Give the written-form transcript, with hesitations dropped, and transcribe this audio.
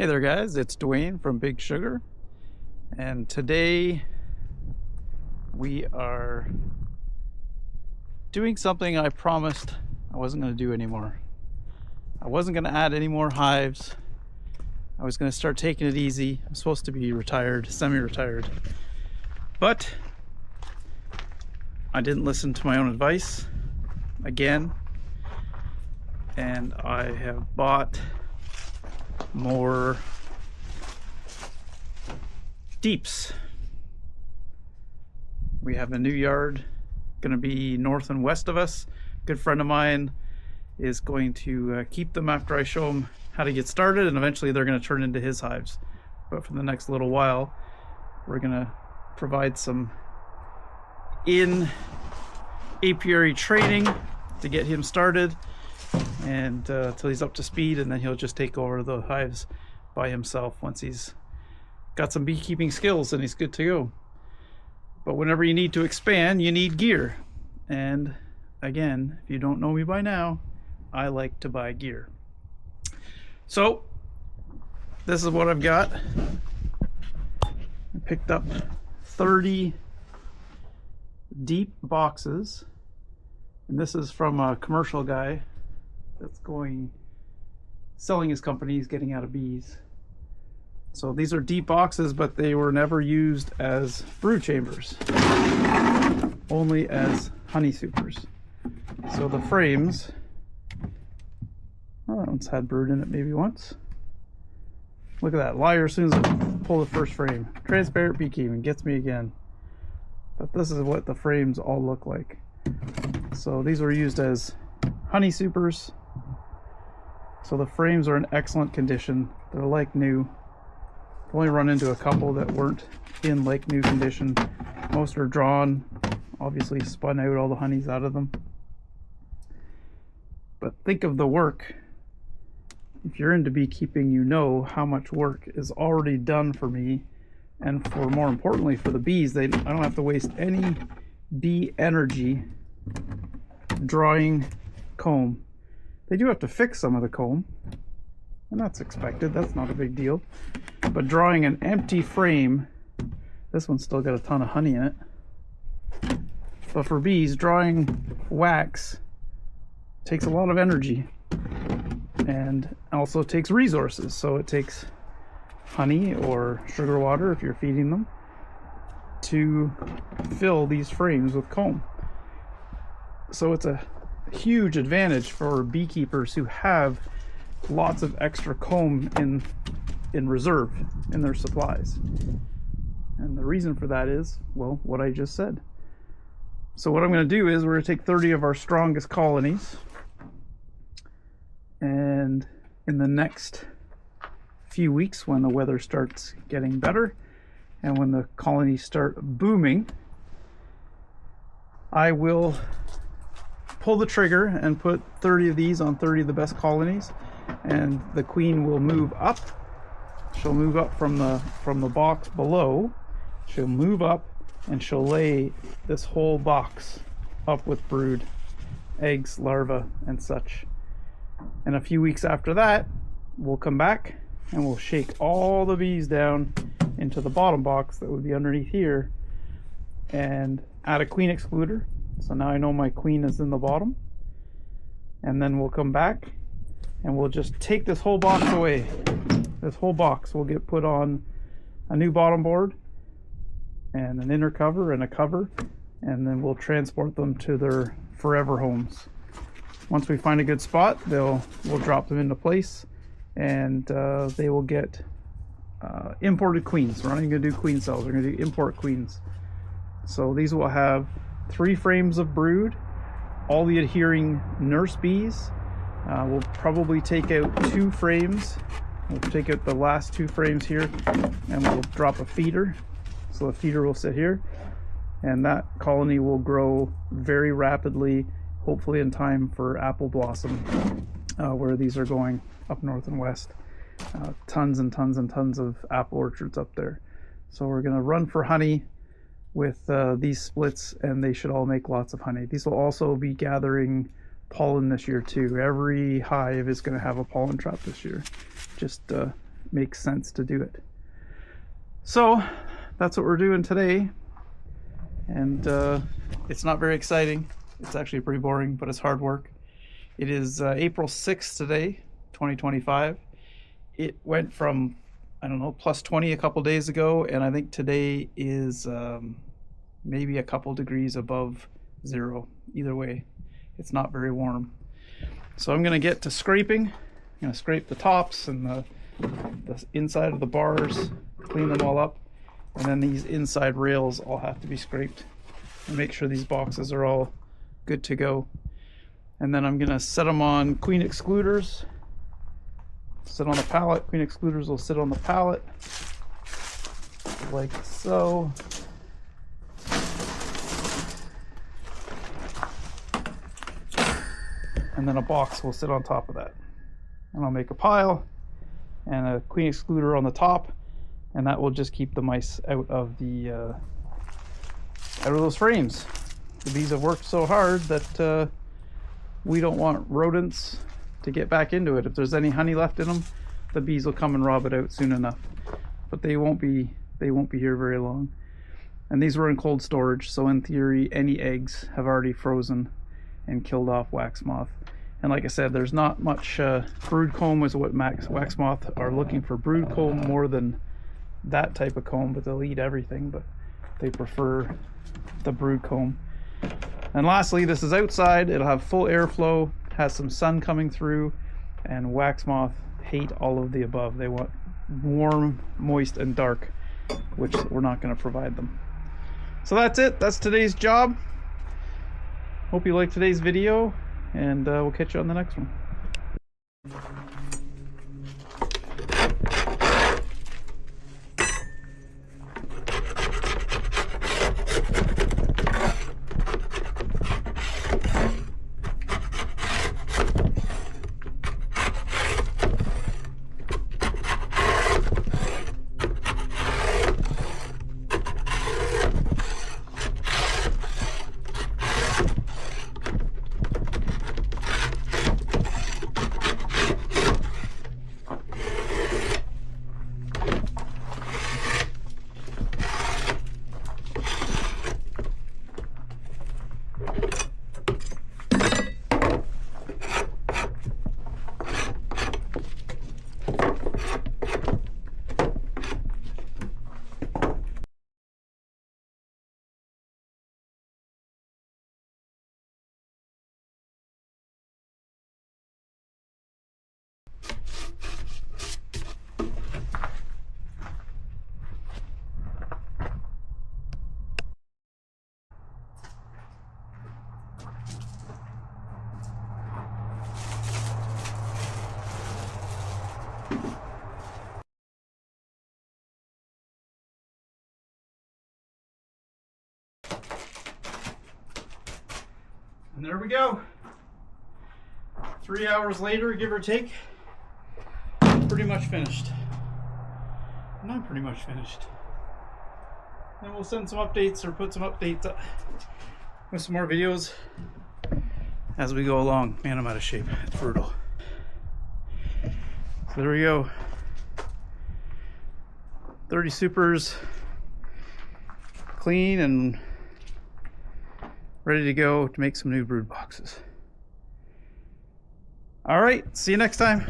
Hey there guys, it's Dwayne from Big Sugar, and today we are doing something I promised I wasn't going to do anymore. I wasn't going to add any more hives. I was going to start taking it easy. I'm supposed to be retired, semi-retired, but I didn't listen to my own advice again, and I have bought more deeps. We have a new yard going to be north and west of us. A good friend of mine is going to keep them after I show him how to get started, and eventually they're going to turn into his hives. But for the next little while, we're going to provide some in apiary training to get him started, and till he's up to speed, and then he'll just take over the hives by himself once he's got some beekeeping skills and he's good to go. But whenever you need to expand, you need gear, and again, if you don't know me by now, I like to buy gear. So this is what I've got. I picked up 30 deep boxes, and this is from a commercial guy that's selling his company. He's getting out of bees. So these are deep boxes, but they were never used as brood chambers, only as honey supers. So the frames, well, that one's had brood in it maybe once. Look at that, liar as soon as I pull the first frame. Transparent beekeeping gets me again. But this is what the frames all look like. So these were used as honey supers. So the frames are in excellent condition. They're like new. I've only run into a couple that weren't in like new condition. Most are drawn, obviously spun out all the honeys out of them. But think of the work. If you're into beekeeping, you know how much work is already done for me, and for more importantly for the bees. I don't have to waste any bee energy drawing comb. They do have to fix some of the comb, and that's expected. That's not a big deal. But drawing an empty frame, this one's still got a ton of honey in it. But for bees, drawing wax takes a lot of energy and also takes resources. So it takes honey or sugar water if you're feeding them to fill these frames with comb. So it's a huge advantage for beekeepers who have lots of extra comb in reserve in their supplies. And the reason for that is, well, what I just said. So what I'm going to do is we're going to take 30 of our strongest colonies, and in the next few weeks, when the weather starts getting better and when the colonies start booming, I will pull the trigger and put 30 of these on 30 of the best colonies, and the queen will move up. She'll move up from the box below. She'll move up and she'll lay this whole box up with brood, eggs, larvae, and such. And a few weeks after that, we'll come back and we'll shake all the bees down into the bottom box that would be underneath here and add a queen excluder. So now I know my queen is in the bottom. And then we'll come back and we'll just take this whole box away. This whole box will get put on a new bottom board and an inner cover and a cover, and then we'll transport them to their forever homes. Once we find a good spot, we'll drop them into place, and they will get imported queens. We're not even going to do queen cells, we're going to do import queens. So these will have 3 frames of brood, all the adhering nurse bees. We'll probably take out 2 frames. We'll take out the last 2 frames here, and we'll drop a feeder. So the feeder will sit here, and that colony will grow very rapidly, hopefully in time for apple blossom, where these are going up north and west. Tons and tons and tons of apple orchards up there. So we're going to run for honey with these splits, and they should all make lots of honey. These will also be gathering pollen this year too. Every hive is going to have a pollen trap this year. Just makes sense to do it. So that's what we're doing today, and it's not very exciting. It's actually pretty boring, but it's hard work. It is April 6th today, 2025. It went from, I don't know, plus 20 a couple days ago, and I think today is maybe a couple degrees above zero. Either way, it's not very warm. So I'm going to get to scraping. I'm going to scrape the tops and the inside of the bars, clean them all up, and then these inside rails all have to be scraped and make sure these boxes are all good to go. And then I'm going to set them on queen excluders, sit on the pallet. Queen excluders will sit on the pallet like so. And then a box will sit on top of that. And I'll make a pile and a queen excluder on the top, and that will just keep the mice out of the out of those frames. The bees have worked so hard that we don't want rodents to get back into it. If there's any honey left in them, the bees will come and rob it out soon enough. But they won't be here very long. And these were in cold storage, so in theory any eggs have already frozen and killed off wax moth. And like I said, there's not much brood comb is what wax moth are looking for. Brood comb more than that type of comb, but they'll eat everything, but they prefer the brood comb. And lastly, this is outside. It'll have full airflow, has some sun coming through, and wax moth hate all of the above. They want warm, moist, and dark, which we're not going to provide them. So that's it. That's today's job. Hope you liked today's video, and we'll catch you on the next one. And there we go. 3 hours later, give or take, pretty much finished. Not pretty much finished. And we'll send some updates or put some updates up with some more videos as we go along. Man, I'm out of shape. It's brutal. So there we go. 30 supers clean and ready to go to make some new brood boxes. All right, see you next time.